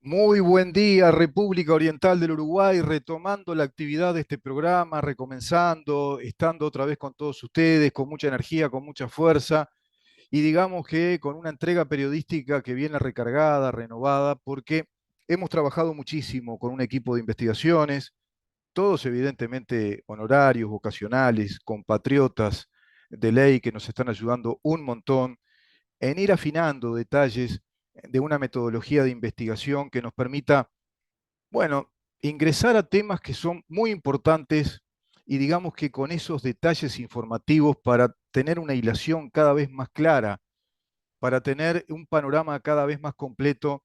Muy buen día, República Oriental del Uruguay, retomando la actividad de este programa, recomenzando, estando otra vez con todos ustedes, con mucha energía, con mucha fuerza, y digamos que con una entrega periodística que viene recargada, renovada, porque hemos trabajado muchísimo con un equipo de investigaciones, todos evidentemente honorarios, vocacionales, compatriotas de ley que nos están ayudando un montón en ir afinando detalles de una metodología de investigación que nos permita, bueno, ingresar a temas que son muy importantes y digamos que con esos detalles informativos para tener una hilación cada vez más clara, para tener un panorama cada vez más completo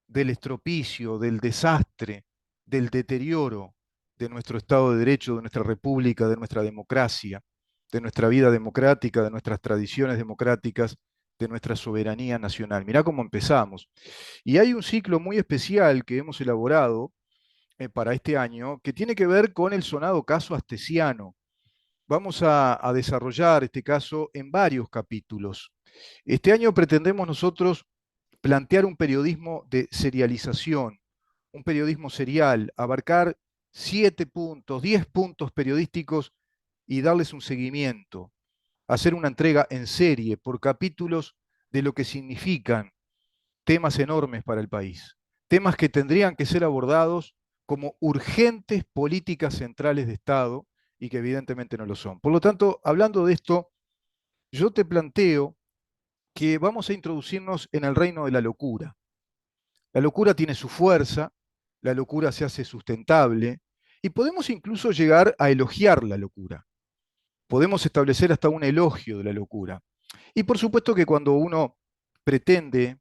del estropicio, del desastre, del deterioro de nuestro Estado de Derecho, de nuestra República, de nuestra democracia, de nuestra vida democrática, de nuestras tradiciones democráticas, de nuestra soberanía nacional. Mirá cómo empezamos. Y hay un ciclo muy especial que hemos elaborado para este año que tiene que ver con el sonado caso Astesiano. Vamos a desarrollar este caso en varios capítulos. Este año pretendemos nosotros plantear un periodismo de serialización, un periodismo serial, abarcar 7 puntos, 10 puntos periodísticos y darles un seguimiento, hacer una entrega en serie por capítulos de lo que significan temas enormes para el país, temas que tendrían que ser abordados como urgentes políticas centrales de Estado y que evidentemente no lo son. Por lo tanto, hablando de esto, yo te planteo que vamos a introducirnos en el reino de la locura. La locura tiene su fuerza, la locura se hace sustentable y podemos incluso llegar a elogiar la locura. Podemos establecer hasta un elogio de la locura. Y por supuesto que cuando uno pretende,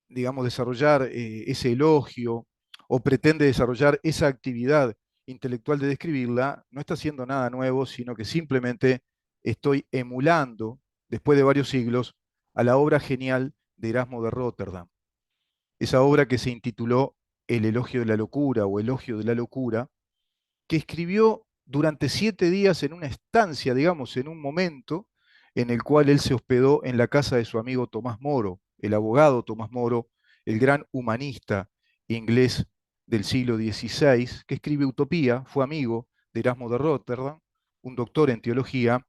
digamos, desarrollar ese elogio o pretende desarrollar esa actividad intelectual de describirla, no está haciendo nada nuevo, sino que simplemente estoy emulando, después de varios siglos, a la obra genial de Erasmo de Rotterdam, esa obra que se intituló El elogio de la locura o Elogio de la locura, que escribió durante 7 días en una estancia, digamos, en un momento en el cual él se hospedó en la casa de su amigo Tomás Moro, el abogado Tomás Moro, el gran humanista inglés del siglo XVI, que escribe Utopía, fue amigo de Erasmo de Rotterdam, un doctor en teología,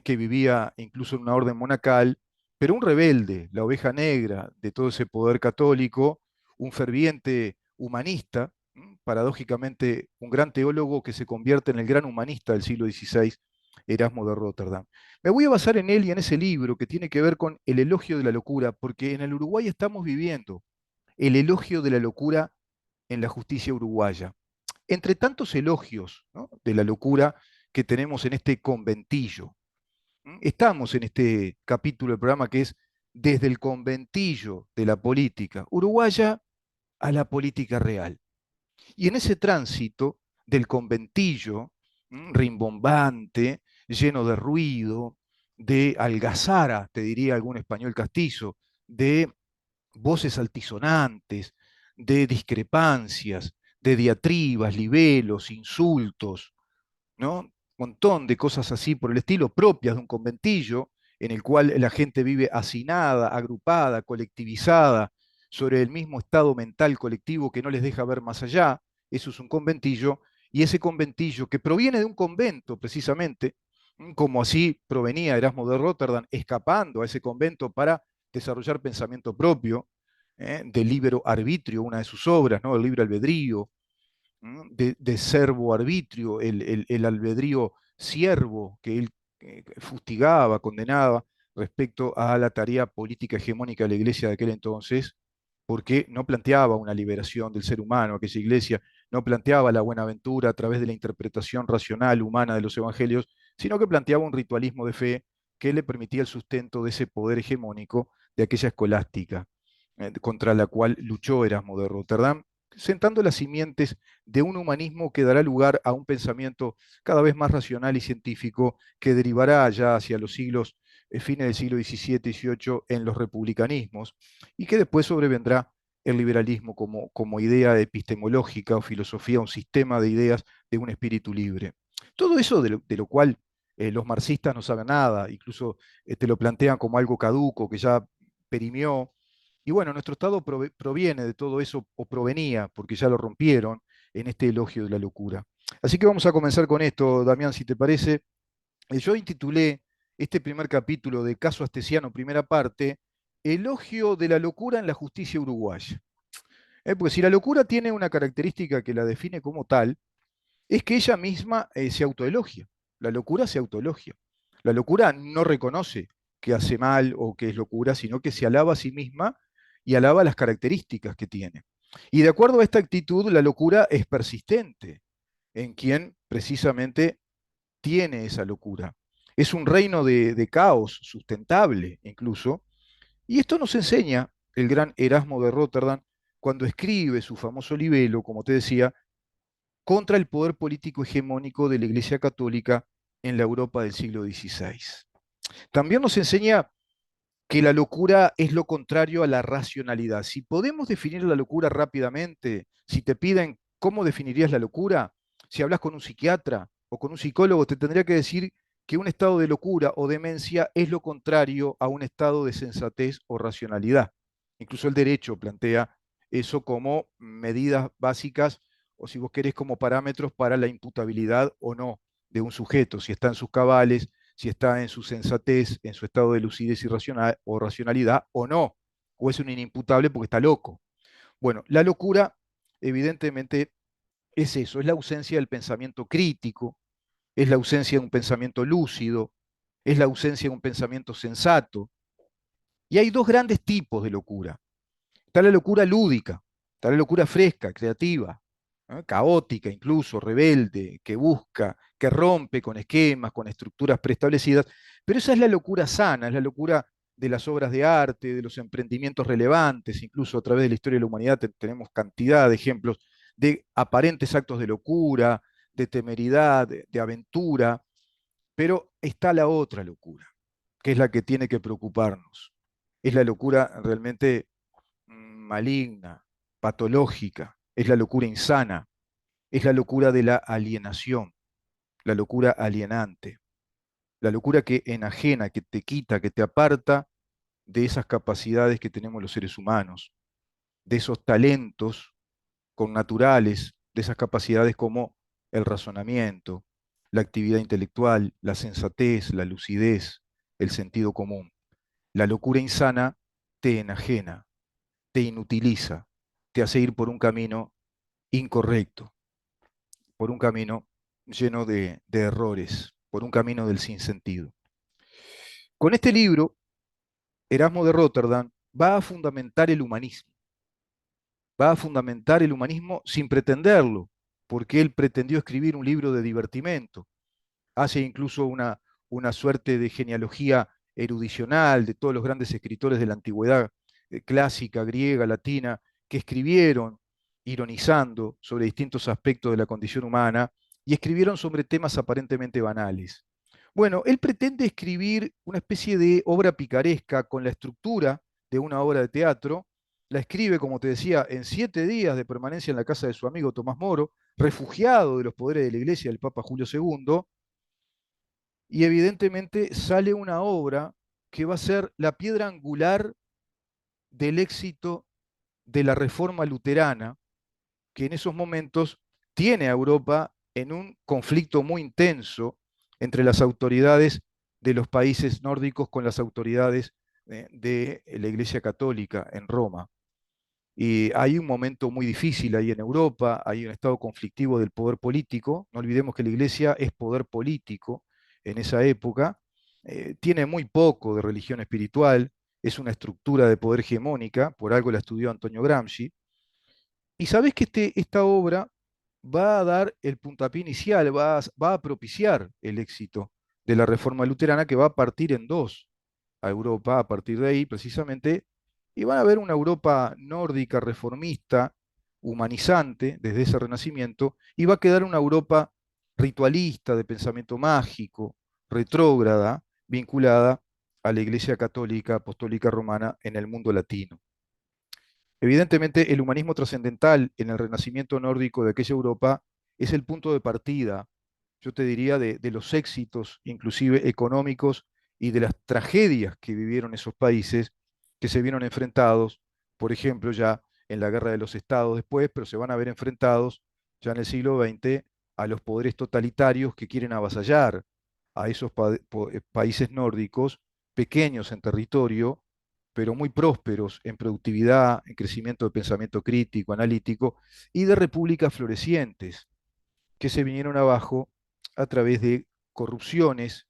que vivía incluso en una orden monacal, pero un rebelde, la oveja negra de todo ese poder católico, un ferviente humanista, paradójicamente un gran teólogo que se convierte en el gran humanista del siglo XVI, Erasmo de Rotterdam. Me voy a basar en él y en ese libro que tiene que ver con el elogio de la locura, porque en el Uruguay estamos viviendo el elogio de la locura en la justicia uruguaya. Entre tantos elogios, ¿no?, de la locura que tenemos en este conventillo, estamos en este capítulo del programa que es desde el conventillo de la política uruguaya a la política real. Y en ese tránsito del conventillo, rimbombante, lleno de ruido, de algazara, te diría algún español castizo, de voces altisonantes, de discrepancias, de diatribas, libelos, insultos, ¿no? Un montón de cosas así por el estilo, propias de un conventillo, en el cual la gente vive hacinada, agrupada, colectivizada, sobre el mismo estado mental colectivo que no les deja ver más allá. Eso es un conventillo, y ese conventillo que proviene de un convento precisamente, como así provenía Erasmo de Rotterdam, escapando a ese convento para desarrollar pensamiento propio, del libero arbitrio, una de sus obras, ¿no?, el libre albedrío, de servo arbitrio, el albedrío siervo que él fustigaba, condenaba respecto a la tarea política hegemónica de la iglesia de aquel entonces, porque no planteaba una liberación del ser humano, aquella iglesia no planteaba la buenaventura a través de la interpretación racional humana de los evangelios, sino que planteaba un ritualismo de fe que le permitía el sustento de ese poder hegemónico de aquella escolástica, contra la cual luchó Erasmo de Rotterdam, sentando las simientes de un humanismo que dará lugar a un pensamiento cada vez más racional y científico que derivará ya hacia los siglos, fines del siglo XVII y XVIII en los republicanismos, y que después sobrevendrá el liberalismo como idea epistemológica o filosofía, un sistema de ideas de un espíritu libre. Todo eso de lo cual los marxistas no saben nada, incluso te lo plantean como algo caduco, que ya perimió, Y bueno, nuestro Estado proviene de todo eso, o provenía, porque ya lo rompieron, en este elogio de la locura. Así que vamos a comenzar con esto, Damián, si te parece. Yo intitulé este primer capítulo de Caso Astesiano, primera parte, Elogio de la locura en la justicia uruguaya. Porque si la locura tiene una característica que la define como tal, es que ella misma se autoelogia. La locura se autoelogia. La locura no reconoce que hace mal o que es locura, sino que se alaba a sí misma y alaba las características que tiene. Y de acuerdo a esta actitud, la locura es persistente en quien precisamente tiene esa locura. Es un reino de caos sustentable incluso. Y esto nos enseña el gran Erasmo de Rotterdam cuando escribe su famoso libelo, como te decía, contra el poder político hegemónico de la Iglesia Católica en la Europa del siglo XVI. También nos enseña que la locura es lo contrario a la racionalidad. Si podemos definir la locura rápidamente, si te piden cómo definirías la locura, si hablas con un psiquiatra o con un psicólogo, te tendría que decir que un estado de locura o demencia es lo contrario a un estado de sensatez o racionalidad. Incluso el derecho plantea eso como medidas básicas o si vos querés como parámetros para la imputabilidad o no de un sujeto, si está en sus cabales, si está en su sensatez, en su estado de lucidez y o racionalidad o no, o es un inimputable porque está loco. Bueno, la locura evidentemente es eso, es la ausencia del pensamiento crítico, es la ausencia de un pensamiento lúcido, es la ausencia de un pensamiento sensato. Y hay dos grandes tipos de locura. Está la locura lúdica, está la locura fresca, creativa, ¿no? Caótica incluso, rebelde, que busca, que rompe con esquemas, con estructuras preestablecidas, pero esa es la locura sana, es la locura de las obras de arte, de los emprendimientos relevantes, incluso a través de la historia de la humanidad tenemos cantidad de ejemplos de aparentes actos de locura, de temeridad, de aventura, pero está la otra locura, que es la que tiene que preocuparnos. Es la locura realmente maligna, patológica, es la locura insana, es la locura de la alienación, la locura alienante, la locura que enajena, que te quita, que te aparta de esas capacidades que tenemos los seres humanos, de esos talentos connaturales, de esas capacidades como el razonamiento, la actividad intelectual, la sensatez, la lucidez, el sentido común. La locura insana te enajena, te inutiliza, te hace ir por un camino incorrecto, por un camino lleno de errores, por un camino del sinsentido. Con este libro, Erasmo de Rotterdam va a fundamentar el humanismo, va a fundamentar el humanismo sin pretenderlo, porque él pretendió escribir un libro de divertimento, hace incluso una suerte de genealogía erudicional de todos los grandes escritores de la antigüedad clásica, griega, latina, que escribieron ironizando sobre distintos aspectos de la condición humana y escribieron sobre temas aparentemente banales. Bueno, él pretende escribir una especie de obra picaresca con la estructura de una obra de teatro. La escribe, como te decía, en 7 días de permanencia en la casa de su amigo Tomás Moro, refugiado de los poderes de la iglesia del Papa Julio II, y evidentemente sale una obra que va a ser la piedra angular del éxito de la reforma luterana, que en esos momentos tiene a Europa en un conflicto muy intenso entre las autoridades de los países nórdicos con las autoridades de la Iglesia Católica en Roma. Y hay un momento muy difícil ahí en Europa, hay un estado conflictivo del poder político. No olvidemos que la Iglesia es poder político en esa época, tiene muy poco de religión espiritual, es una estructura de poder hegemónica, por algo la estudió Antonio Gramsci. Y sabés que esta obra va a dar el puntapié inicial, va a propiciar el éxito de la reforma luterana que va a partir en dos a Europa a partir de ahí, precisamente, y van a ver una Europa nórdica, reformista, humanizante desde ese renacimiento, y va a quedar una Europa ritualista, de pensamiento mágico, retrógrada, vinculada a la Iglesia Católica Apostólica Romana en el mundo latino. Evidentemente, el humanismo trascendental en el renacimiento nórdico de aquella Europa es el punto de partida, yo te diría, de los éxitos, inclusive económicos, y de las tragedias que vivieron esos países que se vieron enfrentados por ejemplo, ya en la guerra de los estados después, pero se van a ver enfrentados ya en el siglo XX a los poderes totalitarios que quieren avasallar a esos países nórdicos, pequeños en territorio, pero muy prósperos en productividad, en crecimiento de pensamiento crítico, analítico, y de repúblicas florecientes que se vinieron abajo a través de corrupciones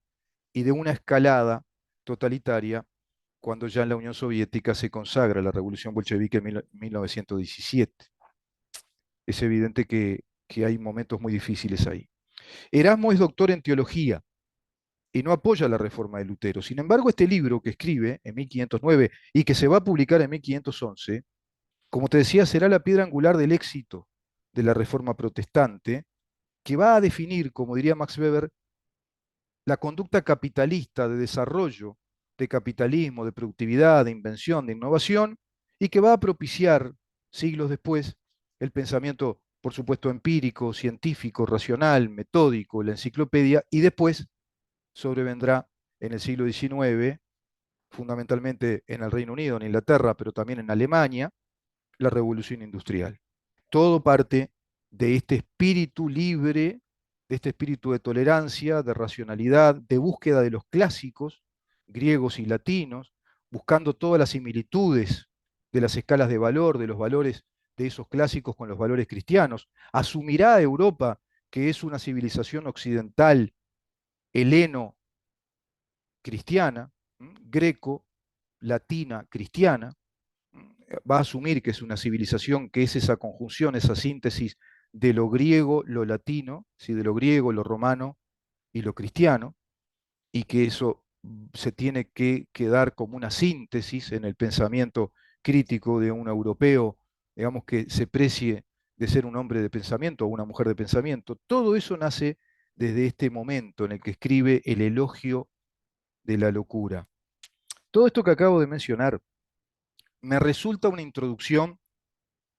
y de una escalada totalitaria cuando ya en la Unión Soviética se consagra la revolución bolchevique en 1917. Es evidente que hay momentos muy difíciles ahí. Erasmo es doctor en teología y no apoya la reforma de Lutero. Sin embargo, este libro que escribe en 1509 y que se va a publicar en 1511, como te decía, será la piedra angular del éxito de la reforma protestante, que va a definir, como diría Max Weber, la conducta capitalista de desarrollo, de capitalismo, de productividad, de invención, de innovación, y que va a propiciar, siglos después, el pensamiento, por supuesto, empírico, científico, racional, metódico, la enciclopedia, y después sobrevendrá en el siglo XIX, fundamentalmente en el Reino Unido, en Inglaterra, pero también en Alemania, la revolución industrial. Todo parte de este espíritu libre, de este espíritu de tolerancia, de racionalidad, de búsqueda de los clásicos griegos y latinos, buscando todas las similitudes de las escalas de valor, de los valores de esos clásicos con los valores cristianos. Asumirá Europa que es una civilización occidental, heleno-cristiana, greco, latina, cristiana, va a asumir que es una civilización que es esa conjunción, esa síntesis de lo griego, lo latino, ¿sí? De lo griego, lo romano y lo cristiano, y que eso se tiene que quedar como una síntesis en el pensamiento crítico de un europeo, digamos, que se precie de ser un hombre de pensamiento o una mujer de pensamiento. Todo eso nace desde este momento en el que escribe el elogio de la locura. Todo esto que acabo de mencionar me resulta una introducción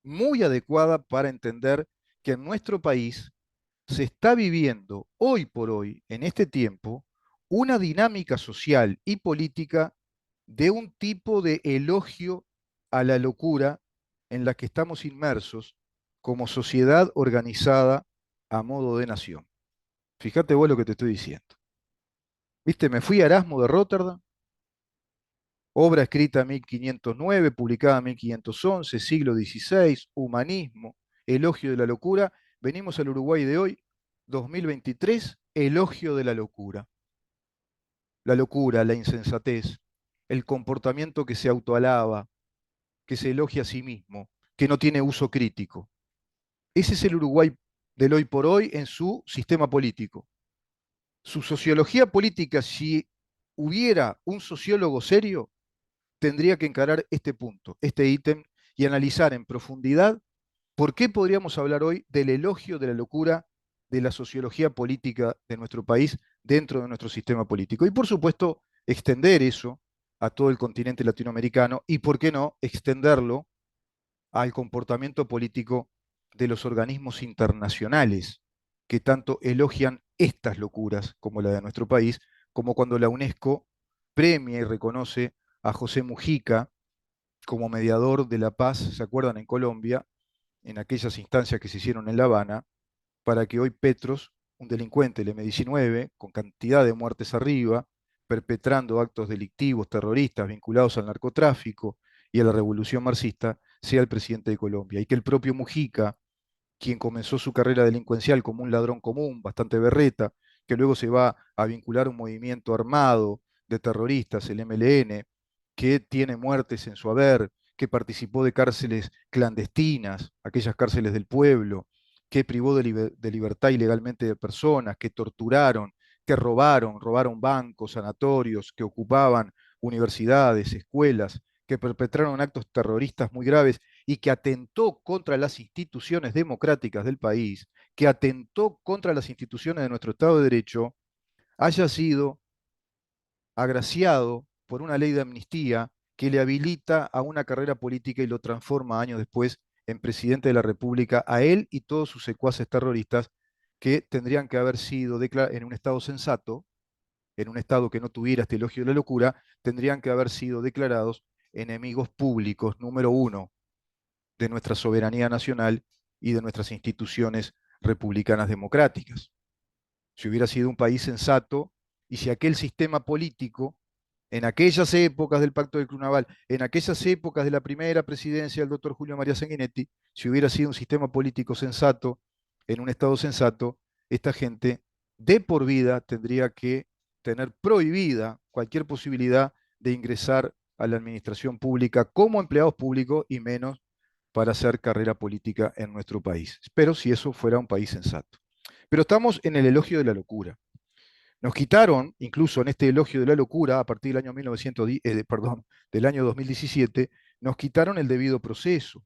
muy adecuada para entender que en nuestro país se está viviendo hoy por hoy, en este tiempo, una dinámica social y política de un tipo de elogio a la locura en la que estamos inmersos como sociedad organizada a modo de nación. Fíjate vos lo que te estoy diciendo. Viste, me fui a Erasmo de Rotterdam, obra escrita en 1509, publicada en 1511, siglo XVI, humanismo, elogio de la locura. Venimos al Uruguay de hoy, 2023, elogio de la locura, la insensatez, el comportamiento que se autoalaba, que se elogia a sí mismo, que no tiene uso crítico. Ese es el Uruguay del hoy por hoy en su sistema político. Su sociología política, si hubiera un sociólogo serio, tendría que encarar este punto, este ítem, y analizar en profundidad por qué podríamos hablar hoy del elogio de la locura de la sociología política de nuestro país dentro de nuestro sistema político. Y por supuesto, extender eso a todo el continente latinoamericano y, por qué no, extenderlo al comportamiento político de los organismos internacionales que tanto elogian estas locuras como la de nuestro país, como cuando la UNESCO premia y reconoce a José Mujica como mediador de la paz, ¿se acuerdan? En Colombia, en aquellas instancias que se hicieron en La Habana, para que hoy Petros, un delincuente del M-19, con cantidad de muertes arriba, perpetrando actos delictivos, terroristas vinculados al narcotráfico y a la revolución marxista, sea el presidente de Colombia. Y que el propio Mujica, quien comenzó su carrera delincuencial como un ladrón común, bastante berreta, que luego se va a vincular a un movimiento armado de terroristas, el MLN, que tiene muertes en su haber, que participó de cárceles clandestinas, aquellas cárceles del pueblo, que privó de libertad ilegalmente de personas, que torturaron, que robaron bancos, sanatorios, que ocupaban universidades, escuelas, que perpetraron actos terroristas muy graves y que atentó contra las instituciones democráticas del país, que atentó contra las instituciones de nuestro Estado de Derecho, haya sido agraciado por una ley de amnistía que le habilita a una carrera política y lo transforma años después en presidente de la República, a él y todos sus secuaces terroristas que tendrían que haber sido en un Estado sensato, en un Estado que no tuviera este elogio de la locura, tendrían que haber sido declarados enemigos públicos número uno de nuestra soberanía nacional y de nuestras instituciones republicanas democráticas. Si hubiera sido un país sensato y si aquel sistema político, en aquellas épocas del Pacto del Club Naval, en aquellas épocas de la primera presidencia del doctor Julio María Sanguinetti, si hubiera sido un sistema político sensato, en un Estado sensato, esta gente de por vida tendría que tener prohibida cualquier posibilidad de ingresar a la administración pública como empleados públicos y menos para hacer carrera política en nuestro país. Pero si eso fuera un país sensato. Pero estamos en el elogio de la locura. Nos quitaron, incluso en este elogio de la locura, a partir del año 1910, perdón, del año 2017, nos quitaron el debido proceso.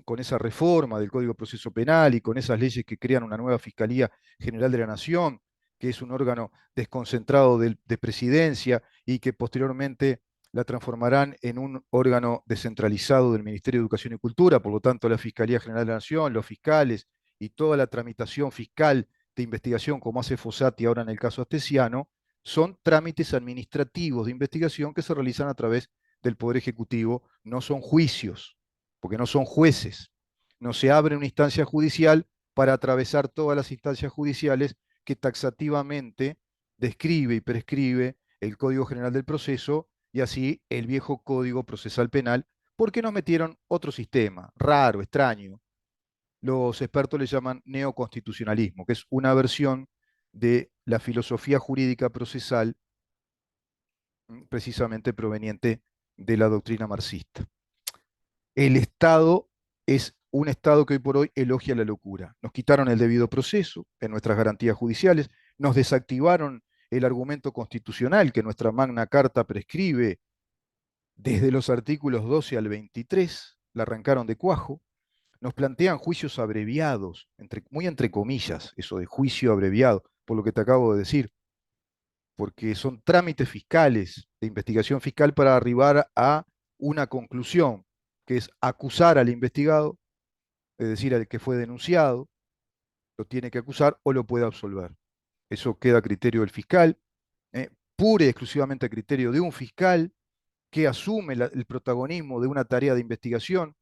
Con esa reforma del Código de Proceso Penal y con esas leyes que crean una nueva Fiscalía General de la Nación, que es un órgano desconcentrado de presidencia y que posteriormente la transformarán en un órgano descentralizado del Ministerio de Educación y Cultura, por lo tanto la Fiscalía General de la Nación, los fiscales y toda la tramitación fiscal de investigación, como hace Fossati ahora en el caso Astesiano, son trámites administrativos de investigación que se realizan a través del Poder Ejecutivo, no son juicios, porque no son jueces. No se abre una instancia judicial para atravesar todas las instancias judiciales que taxativamente describe y prescribe el Código General del Proceso y así el viejo Código Procesal Penal, porque nos metieron otro sistema raro, extraño. Los expertos le llaman neoconstitucionalismo, que es una versión de la filosofía jurídica procesal precisamente proveniente de la doctrina marxista. El Estado es un Estado que hoy por hoy elogia la locura. Nos quitaron el debido proceso en nuestras garantías judiciales, nos desactivaron el argumento constitucional que nuestra Magna Carta prescribe desde los artículos 12 al 23, la arrancaron de cuajo, nos plantean juicios abreviados, muy entre comillas, eso de juicio abreviado, por lo que te acabo de decir, porque son trámites fiscales, de investigación fiscal para arribar a una conclusión, que es acusar al investigado, es decir, al que fue denunciado, lo tiene que acusar o lo puede absolver. Eso queda a criterio del fiscal, pura y exclusivamente a criterio de un fiscal que asume el protagonismo de una tarea de investigación,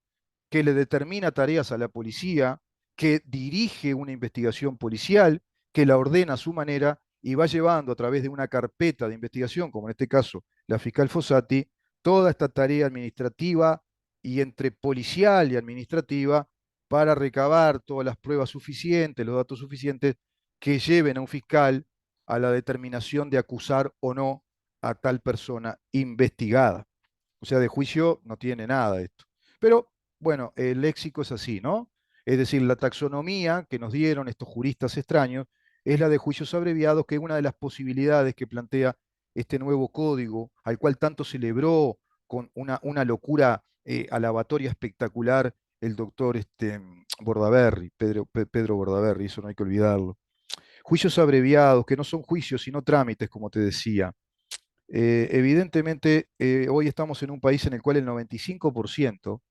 que le determina tareas a la policía, que dirige una investigación policial, que la ordena a su manera y va llevando a través de una carpeta de investigación, como en este caso la fiscal Fossati, toda esta tarea administrativa y entre policial y administrativa para recabar todas las pruebas suficientes, los datos suficientes que lleven a un fiscal a la determinación de acusar o no a tal persona investigada. O sea, de juicio no tiene nada esto. Pero bueno, el léxico es así, ¿no? Es decir, la taxonomía que nos dieron estos juristas extraños es la de juicios abreviados, que es una de las posibilidades que plantea este nuevo código, al cual tanto celebró con una locura alabatoria espectacular el doctor Bordaberry, Pedro Bordaberry, eso no hay que olvidarlo. Juicios abreviados, que no son juicios, sino trámites, como te decía. Evidentemente, hoy estamos en un país en el cual el 95%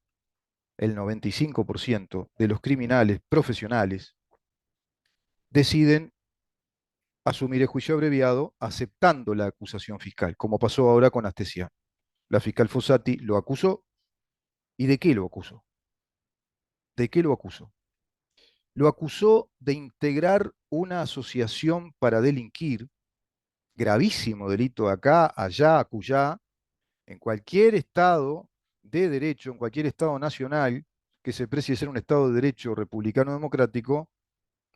de los criminales profesionales deciden asumir el juicio abreviado aceptando la acusación fiscal, como pasó ahora con Astesiano. La fiscal Fossati lo acusó. ¿Y de qué lo acusó? ¿De qué lo acusó? Lo acusó de integrar una asociación para delinquir, gravísimo delito acá, allá, acullá, en cualquier estado de derecho, en cualquier estado nacional que se precie ser un estado de derecho republicano democrático,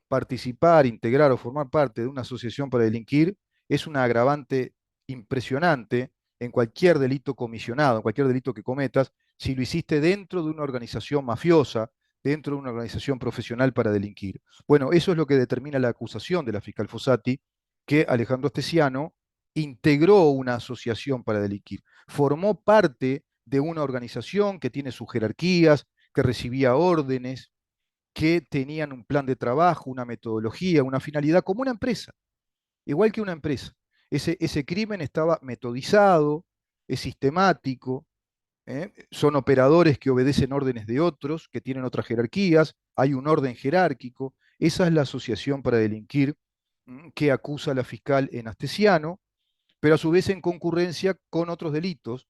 participar, integrar o formar parte de una asociación para delinquir es un agravante impresionante en cualquier delito comisionado, en cualquier delito que cometas, si lo hiciste dentro de una organización mafiosa, dentro de una organización profesional para delinquir. Bueno, eso es lo que determina la acusación de la fiscal Fossati, que Alejandro Astesiano integró una asociación para delinquir, formó parte de una organización que tiene sus jerarquías, que recibía órdenes, que tenían un plan de trabajo, una metodología, una finalidad, como una empresa, igual que una empresa. Ese crimen estaba metodizado, es sistemático, son operadores que obedecen órdenes de otros, que tienen otras jerarquías, hay un orden jerárquico. Esa es la asociación para delinquir que acusa a la fiscal en Astesiano, pero a su vez en concurrencia con otros delitos,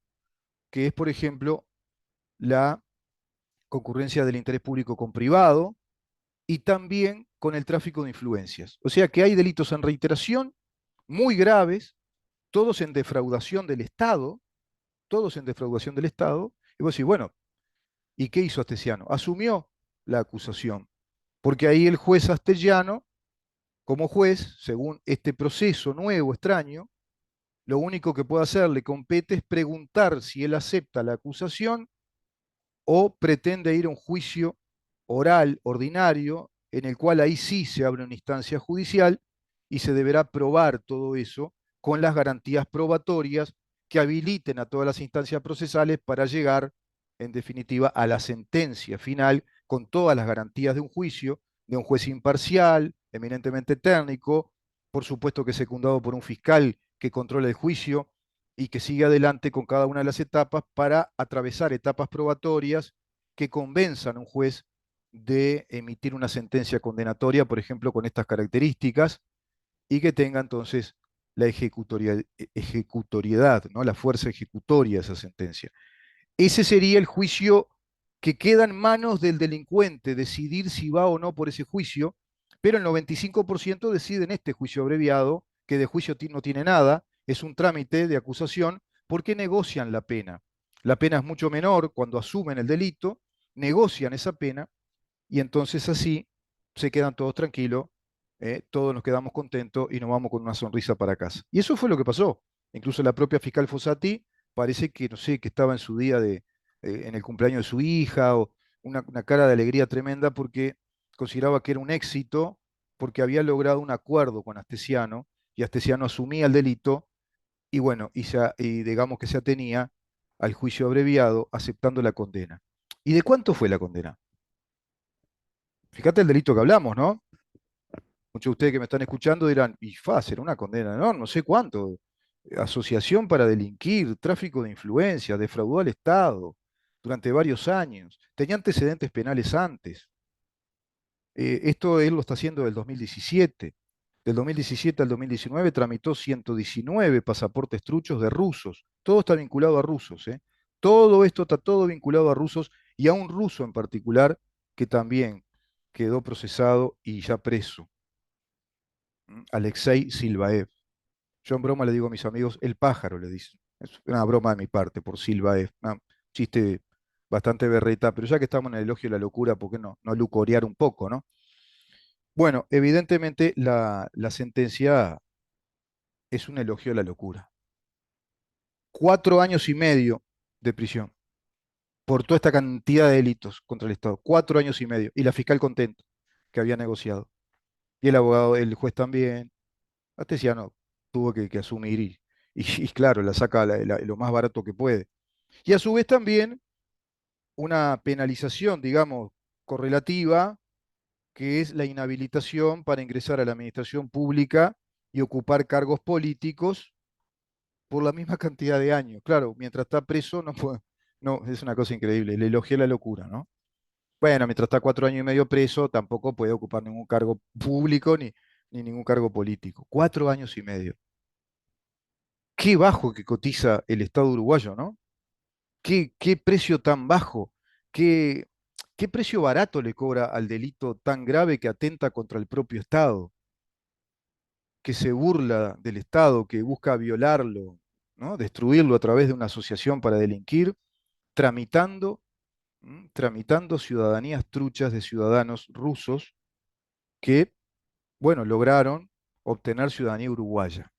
que es, por ejemplo, la concurrencia del interés público con privado y también con el tráfico de influencias. O sea que hay delitos en reiteración muy graves, todos en defraudación del Estado, todos en defraudación del Estado, y vos decís, bueno, ¿y qué hizo Astesiano? Asumió la acusación, porque ahí el juez Astellano, como juez, según este proceso nuevo, extraño, lo único que puede hacer, le compete, es preguntar si él acepta la acusación o pretende ir a un juicio oral, ordinario, en el cual ahí sí se abre una instancia judicial y se deberá probar todo eso con las garantías probatorias que habiliten a todas las instancias procesales para llegar, en definitiva, a la sentencia final con todas las garantías de un juicio, de un juez imparcial, eminentemente técnico, por supuesto que secundado por un fiscal que controla el juicio y que sigue adelante con cada una de las etapas para atravesar etapas probatorias que convenzan a un juez de emitir una sentencia condenatoria, por ejemplo, con estas características, y que tenga entonces la ejecutoriedad, ¿no? La fuerza ejecutoria de esa sentencia. Ese sería el juicio que queda en manos del delincuente, decidir si va o no por ese juicio, pero el 95% decide en este juicio abreviado, que de juicio no tiene nada, es un trámite de acusación, porque negocian la pena. La pena es mucho menor cuando asumen el delito, negocian esa pena y entonces así se quedan todos tranquilos, todos nos quedamos contentos y nos vamos con una sonrisa para casa. Y eso fue lo que pasó. Incluso la propia fiscal Fossati parece que, no sé, que estaba en su día en el cumpleaños de su hija, o una cara de alegría tremenda porque consideraba que era un éxito, porque había logrado un acuerdo con Astesiano, y Astesiano asumía el delito, y bueno, y digamos que se atenía al juicio abreviado, aceptando la condena. ¿Y de cuánto fue la condena? Fíjate el delito que hablamos, ¿no? Muchos de ustedes que me están escuchando dirán, y será una condena, no sé cuánto. Asociación para delinquir, tráfico de influencias, defraudó al Estado durante varios años. Tenía antecedentes penales antes. Esto él lo está haciendo del 2017. Del 2017 al 2019 tramitó 119 pasaportes truchos de rusos. Todo está vinculado a rusos, ¿eh? Todo esto está todo vinculado a rusos y a un ruso en particular que también quedó procesado y ya preso. Alexei Silvaev. Yo en broma le digo a mis amigos, el pájaro, le dicen. Es una broma de mi parte por Silvaev. Un chiste bastante berreta, pero ya que estamos en el elogio de la locura, ¿por qué no lucorear un poco, no? Bueno, evidentemente la sentencia es un elogio de la locura. 4 años y medio de prisión por toda esta cantidad de delitos contra el Estado. 4 años y medio. Y la fiscal contenta que había negociado. Y el abogado, el juez también. Astesiano tuvo que asumir y claro, la saca lo más barato que puede. Y a su vez también una penalización, digamos, correlativa, que es la inhabilitación para ingresar a la administración pública y ocupar cargos políticos por la misma cantidad de años. Claro, mientras está preso no puede, no, es una cosa increíble, le elogié la locura, ¿no? Bueno, mientras está 4 años y medio preso, tampoco puede ocupar ningún cargo público ni ningún cargo político. 4 años y medio. Qué bajo que cotiza el Estado uruguayo, ¿no? Qué precio tan bajo, qué, qué precio barato le cobra al delito tan grave que atenta contra el propio Estado, que se burla del Estado, que busca violarlo, ¿no? Destruirlo a través de una asociación para delinquir, tramitando, tramitando ciudadanías truchas de ciudadanos rusos que, bueno, lograron obtener ciudadanía uruguaya.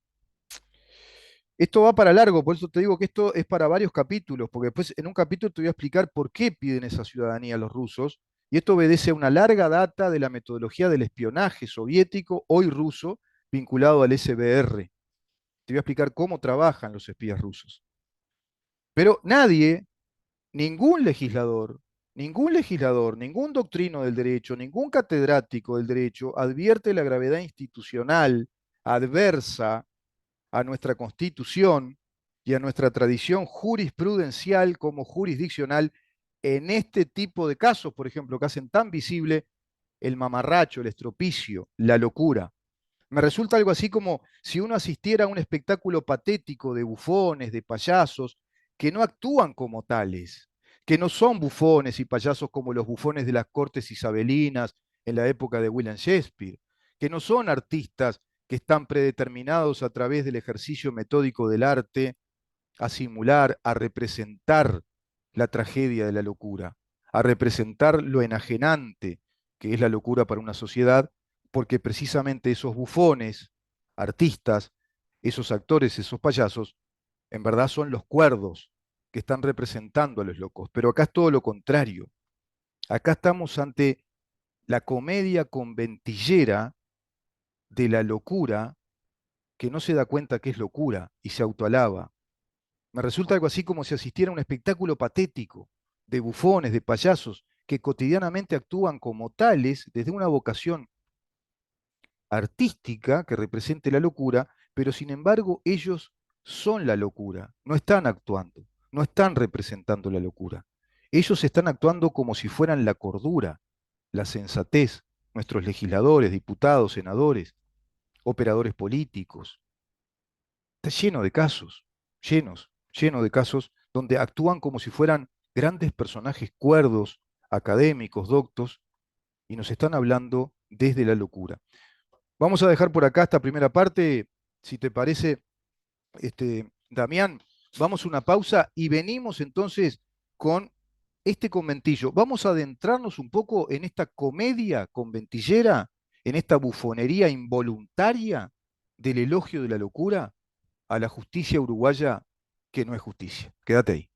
Esto va para largo, por eso te digo que esto es para varios capítulos, porque después en un capítulo te voy a explicar por qué piden esa ciudadanía los rusos, y esto obedece a una larga data de la metodología del espionaje soviético, hoy ruso, vinculado al SBR. Te voy a explicar cómo trabajan los espías rusos. Pero nadie, ningún legislador, ningún doctrino del derecho, ningún catedrático del derecho advierte la gravedad institucional adversa a nuestra Constitución y a nuestra tradición jurisprudencial como jurisdiccional en este tipo de casos, por ejemplo, que hacen tan visible el mamarracho, el estropicio, la locura. Me resulta algo así como si uno asistiera a un espectáculo patético de bufones, de payasos, que no actúan como tales, que no son bufones y payasos como los bufones de las cortes isabelinas en la época de William Shakespeare, que no son artistas que están predeterminados a través del ejercicio metódico del arte a simular, a representar la tragedia de la locura, a representar lo enajenante que es la locura para una sociedad, porque precisamente esos bufones, artistas, esos actores, esos payasos, en verdad son los cuerdos que están representando a los locos. Pero acá es todo lo contrario. Acá estamos ante la comedia conventillera de la locura que no se da cuenta que es locura y se autoalaba. Me resulta algo así como si asistiera a un espectáculo patético de bufones, de payasos, que cotidianamente actúan como tales desde una vocación artística que represente la locura, pero sin embargo ellos son la locura, no están actuando, no están representando la locura. Ellos están actuando como si fueran la cordura, la sensatez, nuestros legisladores, diputados, senadores, operadores políticos. Está lleno de casos, lleno de casos donde actúan como si fueran grandes personajes cuerdos, académicos, doctos, y nos están hablando desde la locura. Vamos a dejar por acá esta primera parte, si te parece, Damián, vamos a una pausa y venimos entonces con este conventillo. Vamos a adentrarnos un poco en esta comedia conventillera, en esta bufonería involuntaria del elogio de la locura a la justicia uruguaya que no es justicia. Quédate ahí.